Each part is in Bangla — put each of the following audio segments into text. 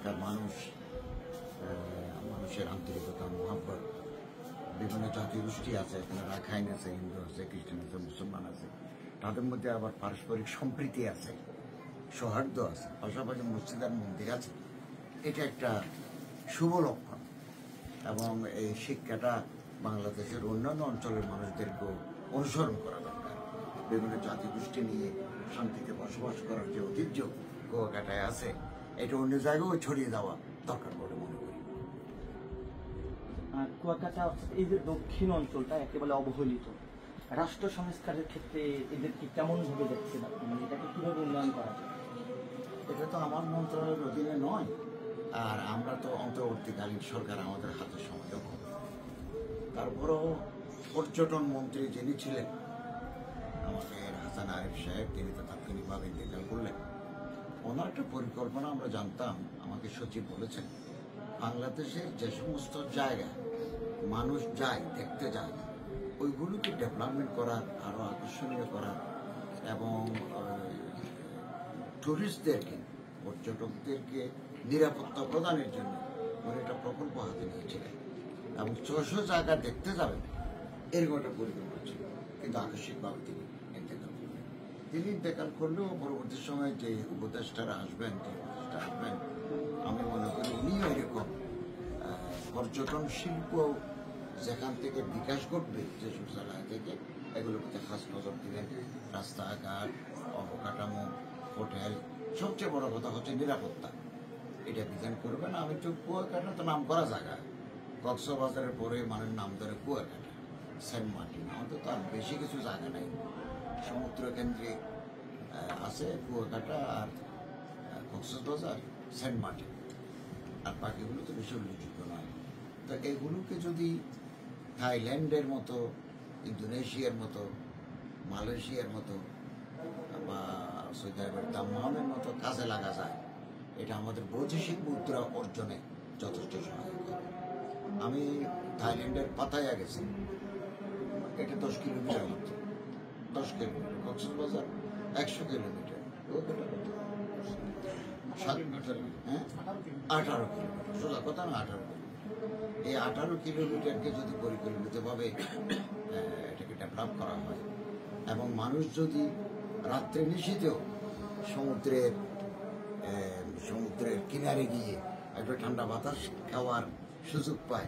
এখানকার মানুষের আন্তরিকতা, মহাব্বত, বিভিন্ন জাতিগোষ্ঠী আছে, এখানে রাখাইন আছে, হিন্দু আছে, খ্রিস্টান আছে, মুসলমান আছে, তাদের মধ্যে আবার পারস্পরিক সম্প্রীতি আছে, সৌহার্দ্য আছে, পাশাপাশি মসজিদ আর মন্দির আছে। এটা একটা শুভ লক্ষণ এবং এই শিক্ষাটা বাংলাদেশের অন্যান্য অঞ্চলের মানুষদেরকেও অনুসরণ করা দরকার। বিভিন্ন জাতিগোষ্ঠী নিয়ে শান্তিতে বসবাস করার যে ঐতিহ্য কুয়াকাটায় আছে, এটা অন্য জায়গায়ও ছড়িয়ে দেওয়া দরকার বলে মনে করি। কুয়াকাটা অর্থাৎ এই যে দক্ষিণ অঞ্চলটা একেবারে অবহেলিত, রাষ্ট্র সংস্কারের ক্ষেত্রে এদেরকে কেমন ভাবে দেখছেন আপনি? মানে এটাকে কিভাবে উন্নয়ন করা যায়? এটা তো আমার মন্ত্রণালয়ের অধীনে নয়, আর আমরা তো অন্তর্বর্তীকালীন সরকার, আমাদের হাতে সময় কম। তারপরেও পর্যটন মন্ত্রী যিনি ছিলেন আমাদের হাসান আরিফ সাহেব, তিনি তো তাৎক্ষণিকভাবে ইন্তেকাল করলেন। ওনার একটা পরিকল্পনা আমরা জানতাম, আমাকে সচিব বলেছেন, বাংলাদেশের যে সমস্ত জায়গায় মানুষ যায়, দেখতে যায়, ওইগুলোকে ডেভেলপমেন্ট করার, আরও আকর্ষণীয় করার এবং টুরিস্টদেরকে, পর্যটকদেরকে নিরাপত্তা প্রদানের জন্য উনি একটা প্রকল্প হাতে নিয়েছিলেন এবং ৬০০ জায়গা দেখতে যাবেন এরকম একটা পরিকল্পনা ছিল। কিন্তু আকস্মিকভাবে তিনি ইন্তেকাল করলেও পরবর্তী সময়ে যে উপদেষ্টারা আসবেন, আমি মনে করি উনিও এরকম পর্যটন শিল্প যেখান থেকে বিকাশ ঘটবে, যেসব জায়গা থেকে, এগুলোর প্রতি খাস নজর দিবেন। রাস্তাঘাট, অবকাঠামো, হোটেল, সবচেয়ে বড় কথা হচ্ছে নিরাপত্তা, এটা বিধান করবেন। আমি তো কুয়াকাটা তো নাম করা জায়গা, কক্সবাজারের পরে মানুষের নাম ধরে কুয়াকাটা, সেন্ট মার্টিন, আমাদের তো আর বেশি কিছু জায়গা নেই। সমুদ্র কেন্দ্রিক আছে কুয়াকাটা আর কক্সবাজার, সেন্ট মার্টিন, আর বাকিগুলো তো বেশি উল্লেখযোগ্য নয়। তো এগুলোকে যদি থাইল্যান্ডের মতো, ইন্দোনেশিয়ার মতো, মালয়েশিয়ার মতো বা সৌদি আরবের দাম্মামের মতো কাজে লাগা যায়, এটা আমাদের বৈদেশিক মুদ্রা অর্জনে যথেষ্ট সহায়ক হবে। আমি থাইল্যান্ডের পাতায়া গেছি, এটা 10 কিলোমিটার মতো, 10 কিলোমিটার, কক্সবাজার 100 কিলোমিটার, 18 কিলোমিটার, সোজা কথা না, 18 কিলোমিটার। এই 18 কিলোমিটারকে যদি পরিকল্পিতভাবে এটাকে ডেভেলপ করা হয় এবং মানুষ যদি রাত্রে নিশীথেও সমুদ্রের কিনারে গিয়ে একটা ঠান্ডা বাতাস খাওয়ার সুযোগ পায়,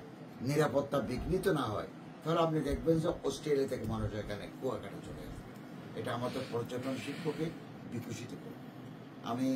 নিরাপত্তা বিঘ্নিত না হয়, তাহলে আপনি দেখবেন যে অস্ট্রেলিয়া থেকে মানুষ এখানে কুয়াকাটা চলে আসে। এটা আমাদের পর্যটন শিল্পকে বিকশিত করে। আমি